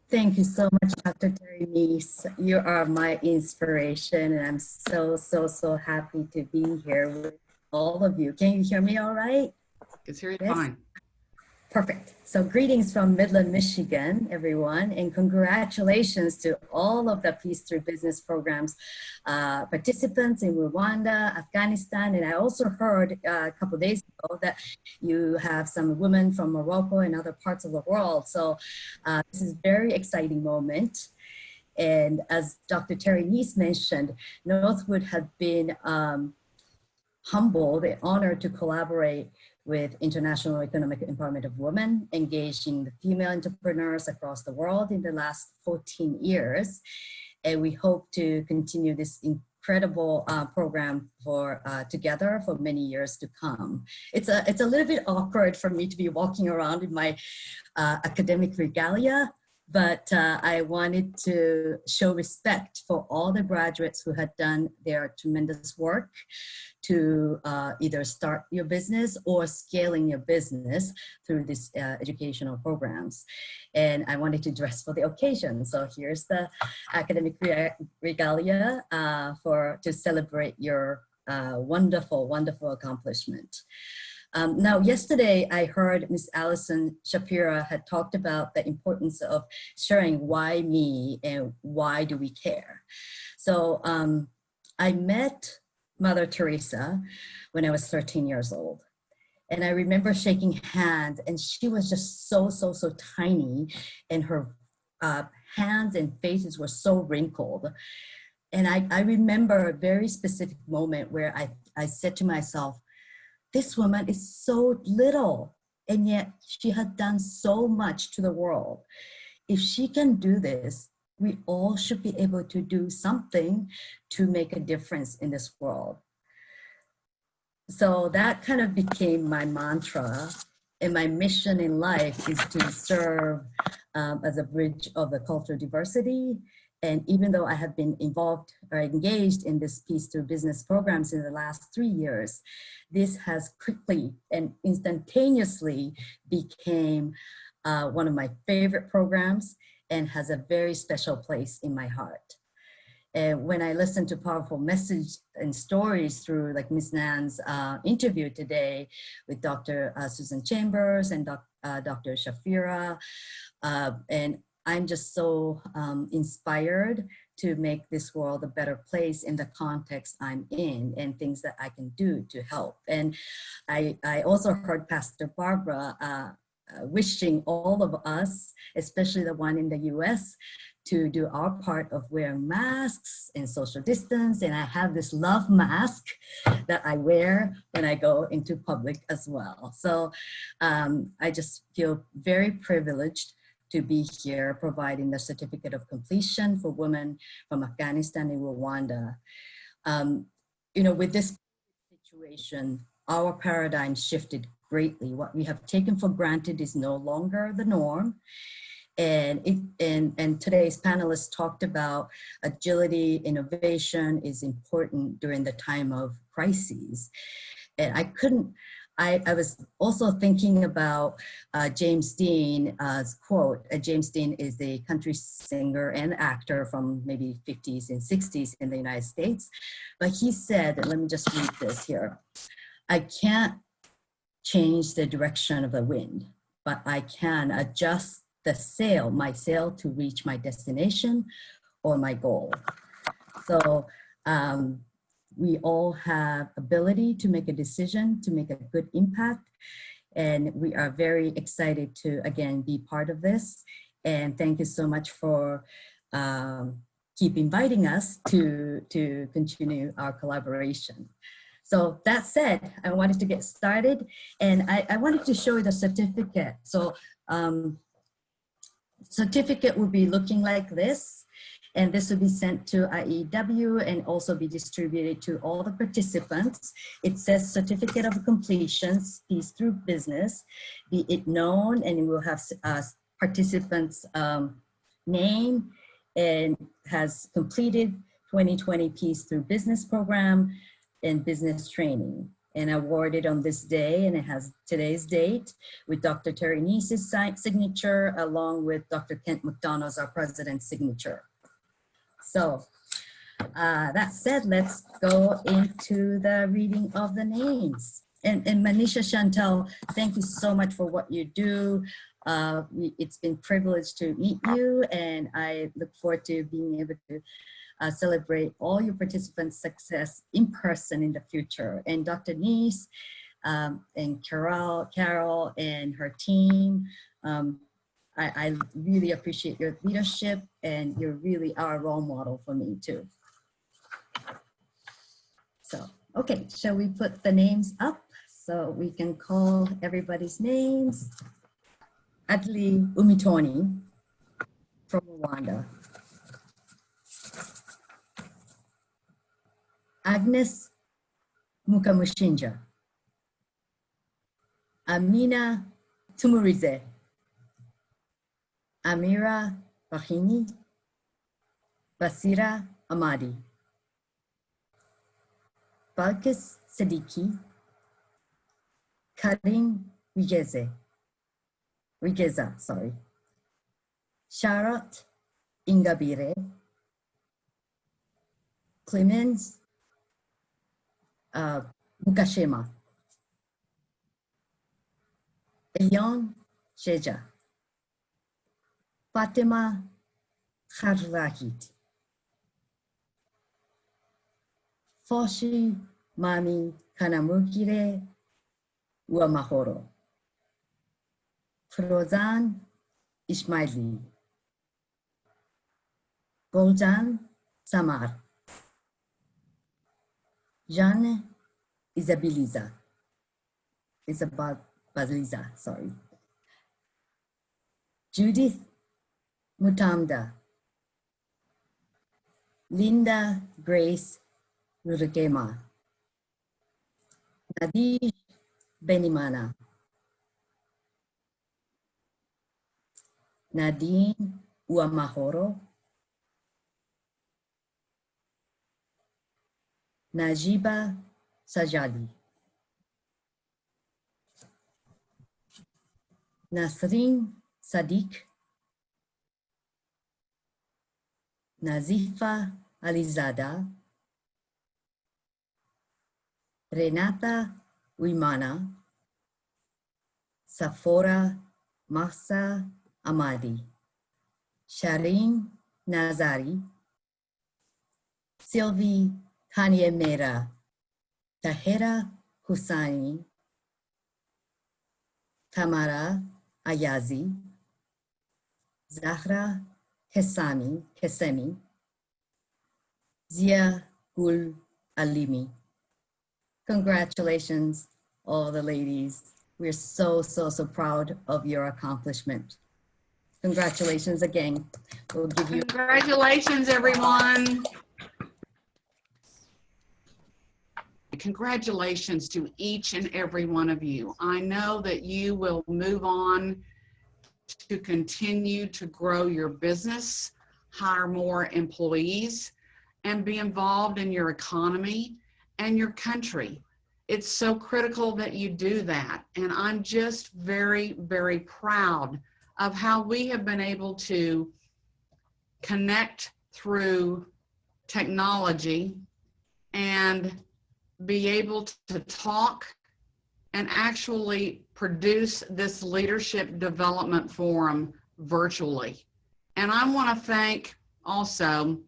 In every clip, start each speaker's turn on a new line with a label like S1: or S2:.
S1: Thank you so much, Dr. Terry Neese. You are my inspiration, and I'm so happy to be here with all of you. Can you hear me all right?
S2: It's hear it
S1: Yes?
S2: fine.
S1: Perfect. So greetings from Midland, Michigan, everyone, and congratulations to all of the Peace Through Business programs participants in Rwanda, Afghanistan, and I also heard a couple of days ago that you have some women from Morocco and other parts of the world. So this is a very exciting moment. And as Dr. Terry Neese mentioned, Northwood had been humbled and honored to collaborate with International Economic Empowerment of Women, engaging the female entrepreneurs across the world in the last 14 years. And we hope to continue this incredible program for together for many years to come. It's a little bit awkward for me to be walking around in my academic regalia, but I wanted to show respect for all the graduates who had done their tremendous work to either start your business or scaling your business through these educational programs. And I wanted to dress for the occasion. So here's the academic regalia to celebrate your wonderful accomplishment. Now, yesterday I heard Ms. Allison Shapira had talked about the importance of sharing why me and why do we care. So I met Mother Teresa when I was 13 years old. And I remember shaking hands, and she was just so tiny, and her hands and faces were so wrinkled. And I remember a very specific moment where I said to myself, this woman is so little, and yet she had done so much to the world. If she can do this, we all should be able to do something to make a difference in this world. So that kind of became my mantra, and my mission in life is to serve as a bridge of the cultural diversity. And even though I have been involved or engaged in this Peace Through Business programs in the last 3 years, this has quickly and instantaneously became one of my favorite programs and has a very special place in my heart. And when I listen to powerful message and stories through like Ms. Nan's interview today with Dr. Susan Chambers and Dr. Shafira, and I'm just so inspired to make this world a better place in the context I'm in and things that I can do to help. And I also heard Pastor Barbara wishing all of us, especially the one in the US, to do our part of wearing masks and social distance. And I have this love mask that I wear when I go into public as well. So I just feel very privileged to be here providing the certificate of completion for women from Afghanistan and Rwanda. You know, with this situation, our paradigm shifted greatly. What we have taken for granted is no longer the norm. And today's panelists talked about agility, innovation is important during the time of crises. And I was also thinking about James Dean's quote. James Dean is the country singer and actor from maybe 50s and 60s in the United States. But he said, let me just read this here. I can't change the direction of the wind, but I can adjust my sail to reach my destination or my goal. So we all have ability to make a decision, to make a good impact. And we are very excited to, again, be part of this. And thank you so much for keep inviting us to continue our collaboration. So that said, I wanted to get started, and I wanted to show you the certificate. So certificate will be looking like this, and this will be sent to IEW and also be distributed to all the participants. It says Certificate of Completion, Peace Through Business, be it known, and it will have participants' name and has completed 2020 Peace Through Business program and business training. and awarded on this day, and it has today's date with Dr. Terry Neese's signature, along with Dr. Kent McDonough's, our president's signature. So that said, let's go into the reading of the names. And Manisha Chantel, thank you so much for what you do. It's been a privilege to meet you, and I look forward to being able to celebrate all your participants' success in person in the future. And Dr. Neese and Carol and her team, I really appreciate your leadership, and you're really our role model for me too. So, okay, shall we put the names up so we can call everybody's names? Adli Umitoni from Rwanda. Agnes Mukamushinja. Amina Tumurize. Amira Bahini. Basira Amadi. Balkis Siddiqui. Karim Wigeza, sorry. Sharat Ingabire. Clemens Mukashima. Eyon Sheja. Fatima Kharrahid. Foshi Mami Kanamukire Uamahoro. Frozan Ismaili. Goljan Samar. Jeanne Isabeliza. Sorry. Judith Mutamda. Linda Grace Rurugema. Nadish Benimana. Nadine Uamahoro. Najiba Sajadi. Nasrin Sadiq. Nazifa Alizada. Renata Uimana. Safora Mahsa Amadi. Shireen Nazari. Sylvie Kanye Mera. Tahira Hussaini. Tamara Ayazi. Zahra Kesemi. Zia Gul Alimi. Congratulations, all the ladies. We're so proud of your accomplishment. Congratulations again. We'll give you—
S2: Congratulations, everyone. Congratulations to each and every one of you. I know that you will move on to continue to grow your business, hire more employees, and be involved in your economy and your country. It's so critical that you do that. And I'm just very, very proud of how we have been able to connect through technology and be able to talk and actually produce this leadership development forum virtually. And I want to thank also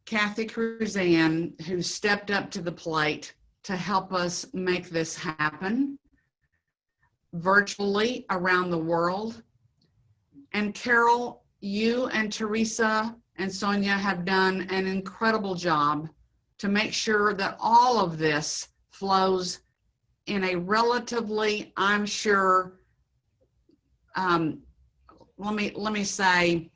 S2: Kathy Cruzan, who stepped up to the plate to help us make this happen virtually around the world. And Carol, you and Teresa and Sonia have done an incredible job to make sure that all of this flows in a relatively, I'm sure, let me say,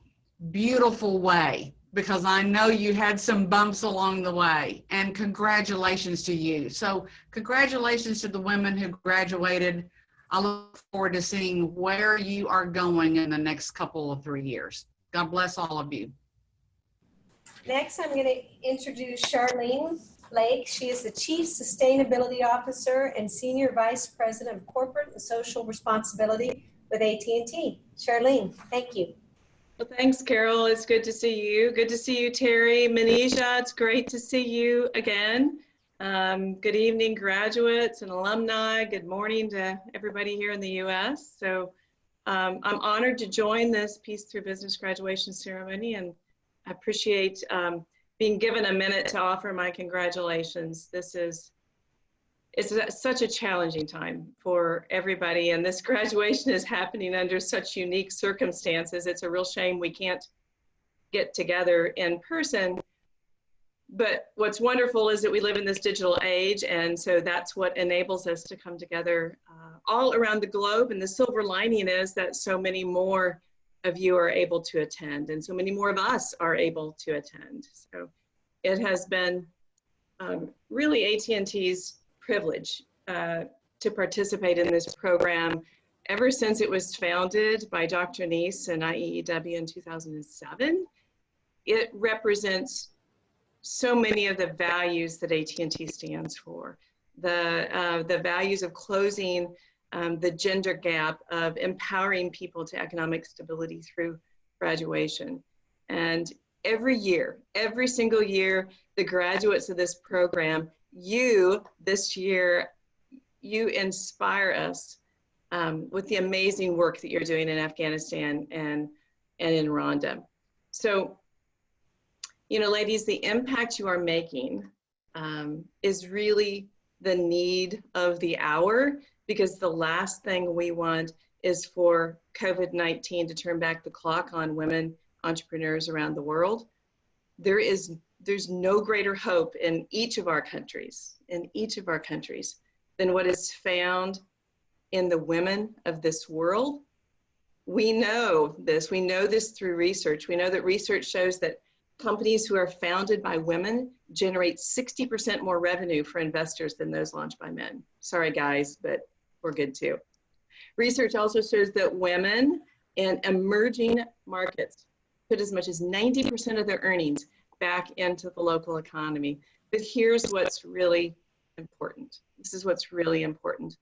S2: beautiful way, because I know you had some bumps along the way, and congratulations to you. So congratulations to the women who graduated. I look forward to seeing where you are going in the next couple of 3 years. God bless all of you.
S3: Next, I'm going to introduce Charlene Lake. She is the Chief Sustainability Officer and Senior Vice President of Corporate and Social Responsibility with AT&T. Charlene, thank you.
S4: Well, thanks, Carol. It's good to see you. Good to see you, Terry. Manisha, it's great to see you again. Good evening, graduates and alumni. Good morning to everybody here in the U.S. So I'm honored to join this Peace Through Business graduation ceremony, and I appreciate being given a minute to offer my congratulations. It's such a challenging time for everybody, and this graduation is happening under such unique circumstances. It's a real shame we can't get together in person. But what's wonderful is that we live in this digital age, and so that's what enables us to come together all around the globe. And the silver lining is that so many more of you are able to attend, and so many more of us are able to attend. So it has been really AT&T's privilege to participate in this program ever since it was founded by Dr. Neese and IEEW in 2007. It represents so many of the values that AT&T stands for. The values of closing the gender gap, of empowering people to economic stability through graduation. And every year, every single year, the graduates of this program, this year, you inspire us with the amazing work that you're doing in Afghanistan and in Rwanda. So, you know, ladies, the impact you are making is really the need of the hour, because the last thing we want is for COVID-19 to turn back the clock on women entrepreneurs around the world. There's no greater hope in each of our countries, than what is found in the women of this world. We know this through research. We know that research shows that companies who are founded by women generate 60% more revenue for investors than those launched by men. Sorry guys, but we're good too. Research also shows that women in emerging markets put as much as 90% of their earnings back into the local economy. But here's what's really important. This is what's really important.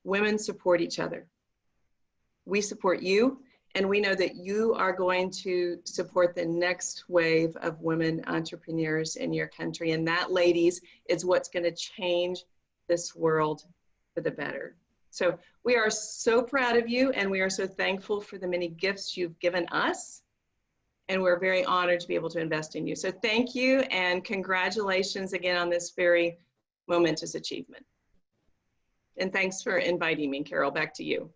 S4: Women support each other. We support you, and we know that you are going to support the next wave of women entrepreneurs in your country. And that, ladies, is what's going to change this world for the better. So we are so proud of you, and we are so thankful for the many gifts you've given us. And we're very honored to be able to invest in you. So thank you, and congratulations again on this very momentous achievement. And thanks for inviting me, Carol. Back to you.